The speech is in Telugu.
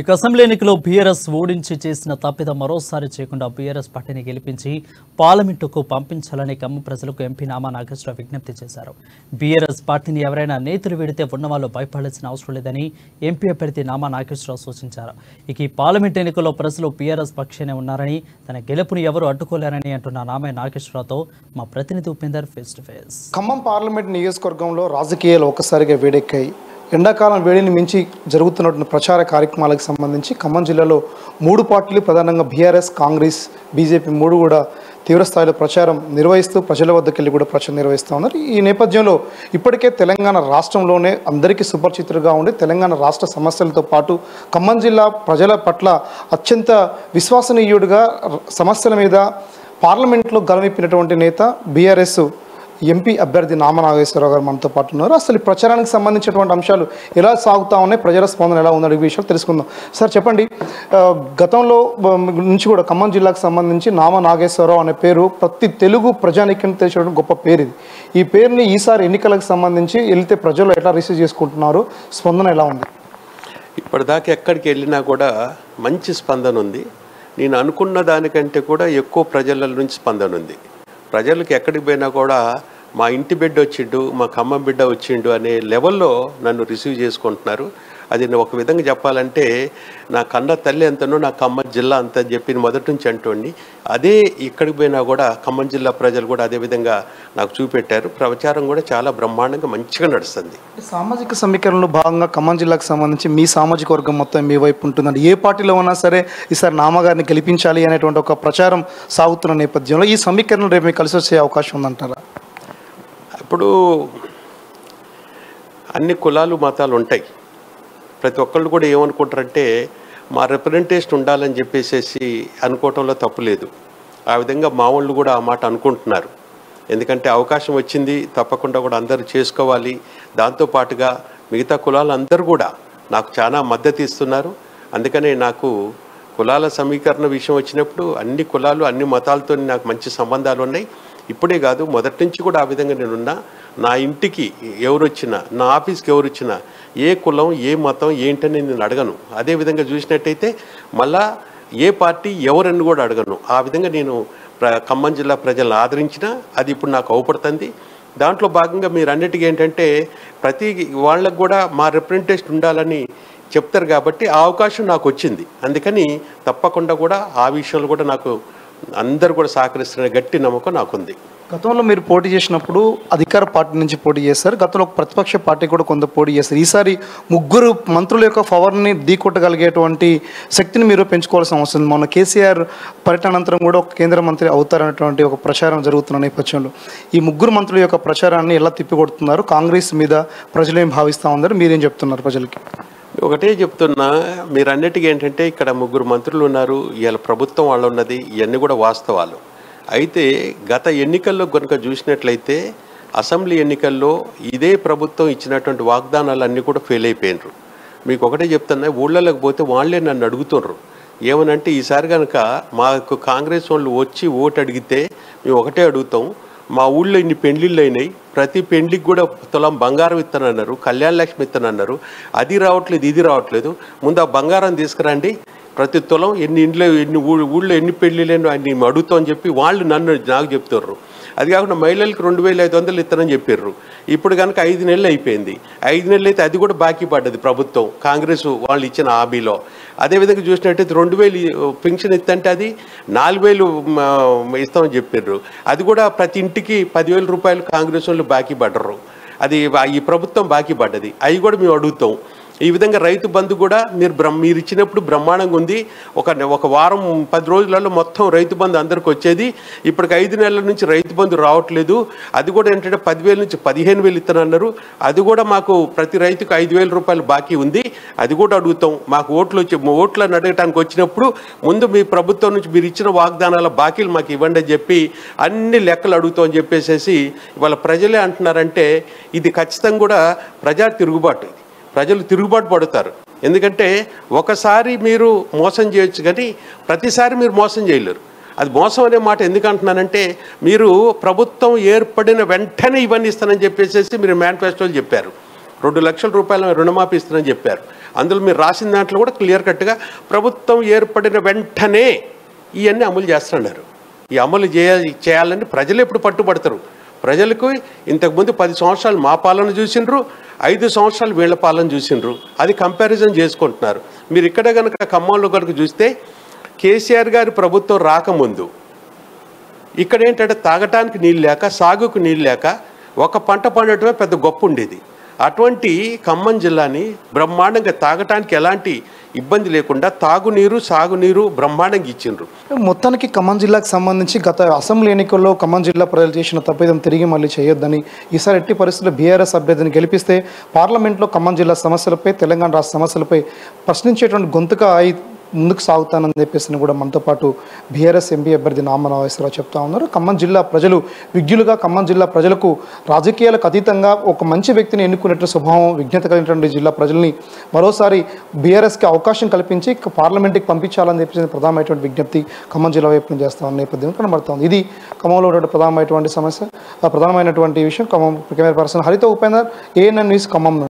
ఇక అసెంబ్లీ ఎన్నికల్లో బీఆర్ఎస్ ఓడించి చేసిన తప్పిదం మరోసారి చేయకుండా బీఆర్ఎస్ పార్టీని గెలిపించి పార్లమెంటుకు పంపించాలని ఖమ్మం ప్రజలకు ఎంపీ నామా నాగేశ్వరరావు విజ్ఞప్తి చేశారు. బీఆర్ఎస్ పార్టీని ఎవరైనా నేతలు వీడితే ఉన్నవాళ్ళు భయపడాల్సిన అవసరం లేదని ఎంపీ అభ్యర్థి నామా నాగేశ్వరరావు సూచించారు. ఇక ఈ పార్లమెంట్ ఎన్నికల్లో ప్రజలు బీఆర్ఎస్ పక్షానే ఉన్నారని, తన గెలుపుని ఎవరు అడ్డుకోలేరని అంటున్న నామా నాగేశ్వరరావుతో మా ప్రతినిధి Upender face to face. Khammam parliament నియోజకవర్గంలో రాజకీయాలు ఒక్కసారిగా వేడెక్కాయి. ఎండాకాలం వేడిని మించి జరుగుతున్నటువంటి ప్రచార కార్యక్రమాలకు సంబంధించి ఖమ్మం జిల్లాలో 3 పార్టీలు ప్రధానంగా బీఆర్ఎస్, కాంగ్రెస్, బీజేపీ 3 కూడా తీవ్రస్థాయిలో ప్రచారం నిర్వహిస్తూ ప్రజల వద్దకు వెళ్ళి కూడా ప్రచారం నిర్వహిస్తూ ఉన్నారు. ఈ నేపథ్యంలో ఇప్పటికే తెలంగాణ రాష్ట్రంలోనే అందరికీ సుపరిచితులుగా ఉండి తెలంగాణ రాష్ట్ర సమస్యలతో పాటు ఖమ్మం జిల్లా ప్రజల పట్ల అత్యంత విశ్వసనీయుడిగా సమస్యల మీద పార్లమెంట్లో గలమిప్పినటువంటి నేత బీఆర్ఎస్ ఎంపీ అభ్యర్థి నామా నాగేశ్వరరావు గారు మనతో పాటు ఉన్నారు. అసలు ఈ ప్రచారానికి సంబంధించినటువంటి అంశాలు ఎలా సాగుతూ ఉన్నాయి, ప్రజల స్పందన ఎలా ఉందనే విషయాలు తెలుసుకుందాం. సార్ చెప్పండి, గతంలో నుంచి కూడా ఖమ్మం జిల్లాకు సంబంధించి నామా నాగేశ్వరరావు అనే పేరు ప్రతి తెలుగు ప్రజానీకానికి తెలిసినటువంటి గొప్ప పేరు ఇది. ఈ పేరుని ఈసారి ఎన్నికలకు సంబంధించి వెళ్తే ప్రజలు ఎట్లా రిసీవ్ చేసుకుంటున్నారు, స్పందన ఎలా ఉంది? ఇప్పటిదాకా ఎక్కడికి వెళ్ళినా కూడా మంచి స్పందన ఉంది. నేను అనుకున్న దానికంటే కూడా ఎక్కువ ప్రజల నుంచి స్పందన ఉంది. ప్రజలకు ఎక్కడికి పోయినా కూడా మా ఇంటి బిడ్డ వచ్చిండు, మా ఖమ్మం బిడ్డ వచ్చిండు అనే లెవెల్లో నన్ను రిసీవ్ చేసుకుంటున్నారు. అది ఒక విధంగా చెప్పాలంటే నా కన్న తల్లి ఎంతనో నా ఖమ్మం జిల్లా అంత అని చెప్పి మొదటి నుంచి అంటోండి. అదే ఇక్కడికి పోయినా కూడా ఖమ్మం జిల్లా ప్రజలు కూడా అదే విధంగా నాకు చూపెట్టారు. ప్రచారం కూడా చాలా బ్రహ్మాండంగా మంచిగా నడుస్తుంది. సామాజిక సమీకరణలో భాగంగా ఖమ్మం జిల్లాకు సంబంధించి మీ సామాజిక వర్గం మొత్తం మీ వైపు ఉంటుందండి. ఏ పార్టీలో ఉన్నా సరే ఈసారి నామగారిని గెలిపించాలి అనేటువంటి ఒక ప్రచారం సాగుతున్న నేపథ్యంలో ఈ సమీకరణ రేపు మీకు కలిసి వచ్చే అవకాశం ఉందంటారా? ఇప్పుడు అన్ని కులాలు మతాలు ఉంటాయి. ప్రతి ఒక్కళ్ళు కూడా ఏమనుకుంటారంటే మా రిప్రజెంటేషన్ ఉండాలని చెప్పేసి అనుకోవటంలో తప్పు లేదు. ఆ విధంగా మా వాళ్ళు కూడా ఆ మాట అనుకుంటున్నారు. ఎందుకంటే అవకాశం వచ్చింది, తప్పకుండా కూడా అందరూ చేసుకోవాలి. దాంతోపాటుగా మిగతా కులాలు అందరూ కూడా నాకు చాలా మద్దతు ఇస్తున్నారు. అందుకనే నాకు కులాల సమీకరణ విషయం వచ్చినప్పుడు అన్ని కులాలు అన్ని మతాలతో నాకు మంచి సంబంధాలు ఉన్నాయి. ఇప్పుడే కాదు, మొదటి నుంచి కూడా ఆ విధంగా నేనున్నా. నా ఇంటికి ఎవరు వచ్చినా, నా ఆఫీస్కి ఎవరు వచ్చినా ఏ కులం ఏ మతం ఏంటని నేను అడగను. అదేవిధంగా చూసినట్టయితే మళ్ళా ఏ పార్టీ ఎవరని కూడా అడగను. ఆ విధంగా నేను ఖమ్మం జిల్లా ప్రజలను ఆదరించినా అది ఇప్పుడు నాకు అవపడుతుంది. దాంట్లో భాగంగా మీరు అన్నిటికీ ఏంటంటే ప్రతి వాళ్ళకు కూడా మా రిప్రజెంటేషన్ ఉండాలని చెప్తారు కాబట్టి ఆ అవకాశం నాకు వచ్చింది. అందుకని తప్పకుండా కూడా ఆ విషయంలో కూడా నాకు అందరూ కూడా సహకరిస్తున్న గట్టి నమ్మకం నాకుంది. గతంలో మీరు పోటీ చేసినప్పుడు అధికార పార్టీ నుంచి పోటీ చేశారు, గతంలో ప్రతిపక్ష పార్టీ కూడా కొంత పోటీ చేశారు. ఈసారి 3 మంత్రుల యొక్క పవర్ని ఢీకొట్టగలిగేటువంటి శక్తిని మీరు పెంచుకోవాల్సిన అవసరం ఉంది. మొన్న కేసీఆర్ పర్యటనానంతరం కూడా ఒక కేంద్ర మంత్రి అవుతారనేటువంటి ఒక ప్రచారం జరుగుతున్న నేపథ్యంలో ఈ 3 మంత్రుల యొక్క ప్రచారాన్ని ఎలా తిప్పికొడుతున్నారు? కాంగ్రెస్ మీద ప్రజలేం భావిస్తూ ఉన్నారు, మీరేం చెప్తున్నారు ప్రజలకి? ఒకటే చెప్తున్నా, మీరు అన్నిటికీ ఏంటంటే ఇక్కడ 3 మంత్రులు ఉన్నారు, ఇవాళ ప్రభుత్వం వాళ్ళు ఉన్నది, ఇవన్నీ కూడా వాస్తవాలు. అయితే గత ఎన్నికల్లో కనుక చూసినట్లయితే అసెంబ్లీ ఎన్నికల్లో ఇదే ప్రభుత్వం ఇచ్చినటువంటి వాగ్దానాలు అన్నీ కూడా ఫెయిల్ అయిపోయినారు. మీకు ఒకటే చెప్తున్నా, ఊళ్ళలోకి పోతే వాళ్ళే నన్ను అడుగుతున్నారు ఏమనంటే ఈసారి కనుక మాకు కాంగ్రెస్ వాళ్ళు వచ్చి ఓటు అడిగితే మేము ఒకటే అడుగుతాం, మా ఊళ్ళో ఇన్ని పెండ్లిళ్ళు అయినాయి, ప్రతి పెండ్లికి కూడా తులం బంగారం ఇస్తానన్నారు, కళ్యాణ లక్ష్మి ఇస్తానన్నారు, అది రావట్లేదు ఇది రావట్లేదు, ముందు ఆ బంగారం తీసుకురండి, ప్రతి తులం ఎన్ని ఇంట్లో ఎన్ని ఊళ్ళో ఎన్ని పెళ్ళిళ్ళని అన్ని అడుగుతాం అని చెప్పి వాళ్ళు నాకు చెప్తుర్రు. అది కాకుండా మహిళలకు 2500 ఇస్తానని చెప్పారు. ఇప్పుడు కనుక 5 నెలలు అయిపోయింది. 5 నెలలు అయితే అది కూడా బాకీ పడ్డది ప్రభుత్వం కాంగ్రెస్ వాళ్ళు ఇచ్చిన హామీలో. అదేవిధంగా చూసినట్టయితే 2000 పెన్షన్ ఇస్తంటే అది 4000 ఇస్తామని చెప్పారు. అది కూడా ప్రతి ఇంటికి 10,000 రూపాయలు కాంగ్రెస్ వాళ్ళు బాకీ పడ్డరు. అది ఈ ప్రభుత్వం బాకీ పడ్డది. అవి కూడా మేము అడుగుతాం. ఈ విధంగా రైతు బంధు కూడా మీరు ఇచ్చినప్పుడు బ్రహ్మాండంగా ఉంది. ఒక వారం 10 రోజులలో మొత్తం రైతు బంధు అందరికి వచ్చేది. ఇప్పటికి 5 నెలల నుంచి రైతు బంధు రావట్లేదు. అది కూడా ఏంటంటే 10,000 నుంచి 15,000 ఇస్తానన్నారు. అది కూడా మాకు ప్రతి రైతుకు 5,000 రూపాయలు బాకీ ఉంది. అది కూడా అడుగుతాం. మాకు ఓట్లను అడగటానికి వచ్చినప్పుడు ముందు మీ ప్రభుత్వం నుంచి మీరు ఇచ్చిన వాగ్దానాల బాకీలు మాకు ఇవ్వండి అని చెప్పి అన్ని లెక్కలు అడుగుతాం అని చెప్పేసి ఇవాళ ప్రజలే అంటున్నారంటే ఇది ఖచ్చితంగా కూడా ప్రజా తిరుగుబాటు. ప్రజలు తిరుగుబాటు పడతారు. ఎందుకంటే ఒకసారి మీరు మోసం చేయొచ్చు కానీ ప్రతిసారి మీరు మోసం చేయలేరు. అది మోసం అనే మాట ఎందుకు అంటున్నానంటే మీరు ప్రభుత్వం ఏర్పడిన వెంటనే ఇవన్నీ ఇస్తానని చెప్పేసి మీరు మేనిఫెస్టోలు చెప్పారు. 2 లక్షల రూపాయల రుణమాఫీ ఇస్తానని చెప్పారు. అందులో మీరు రాసిన దాంట్లో కూడా క్లియర్ కట్గా ప్రభుత్వం ఏర్పడిన వెంటనే ఇవన్నీ అమలు చేస్తున్నారు. ఈ అమలు చేయాలని ప్రజలు ఎప్పుడు పట్టుబడతారు? ప్రజలకు ఇంతకుముందు 10 సంవత్సరాలు మా పాలన చూసిండ్రు, 5 సంవత్సరాలు వీళ్ళ పాలన చూసిండ్రు. అది కంపారిజన్ చేసుకుంటున్నారు. మీరు ఇక్కడ కనుక ఖమ్మంలో కనుక చూస్తే కేసీఆర్ గారి ప్రభుత్వం రాకముందు ఇక్కడ ఏంటంటే తాగటానికి నీళ్ళు లేక, సాగుకు నీళ్ళు లేక ఒక పంట పండటమే పెద్ద గొప్ప ఉండేది. అటువంటి ఖమ్మం జిల్లాని బ్రహ్మాండంగా తాగటానికి ఎలాంటి ఇబ్బంది లేకుండా తాగునీరు, సాగునీరు బ్రహ్మాండంగా ఇచ్చిండ్రు. మొత్తానికి ఖమ్మం జిల్లాకు సంబంధించి గత అసెంబ్లీ ఎన్నికల్లో ఖమ్మం జిల్లా ప్రజలు చేసిన తప్పిదం తిరిగి మళ్ళీ చేయొద్దని, ఈసారి ఎట్టి పరిస్థితుల్లో బీఆర్ఎస్ అభ్యర్థిని గెలిపిస్తే పార్లమెంట్లో ఖమ్మం జిల్లా సమస్యలపై, తెలంగాణ రాష్ట్ర సమస్యలపై ప్రశ్నించేటువంటి గొంతుగా ముందుకు సాగుతానని చెప్పేసి కూడా మనతో పాటు బీఆర్ఎస్ ఎంపీ అభ్యర్థి నామా నాగేశ్వరరావు చెప్తా ఉన్నారు. ఖమ్మం జిల్లా ప్రజలు విజ్ఞులుగా, ఖమ్మం జిల్లా ప్రజలకు రాజకీయాలకు అతీతంగా ఒక మంచి వ్యక్తిని ఎన్నుకునేటువంటి స్వభావం, విజ్ఞత కలిగినటువంటి జిల్లా ప్రజల్ని మరోసారి బీఆర్ఎస్కి అవకాశం కల్పించి పార్లమెంట్కి పంపించాలని చెప్పేసి ప్రధానమైనటువంటి విజ్ఞప్తి ఖమ్మం జిల్లా వైపు నుంచి చేస్తా ఉన్న నేపథ్యం కనబడుతోంది. ఇది ఖమ్మంలో ఉన్నటువంటి ప్రధానమైనటువంటి సమస్య, ప్రధానమైనటువంటి విషయం. ఖమ్మం కెమెరా పర్సన్ హరిత ఉపేందర్, ANN న్యూస్ ఖమ్మం.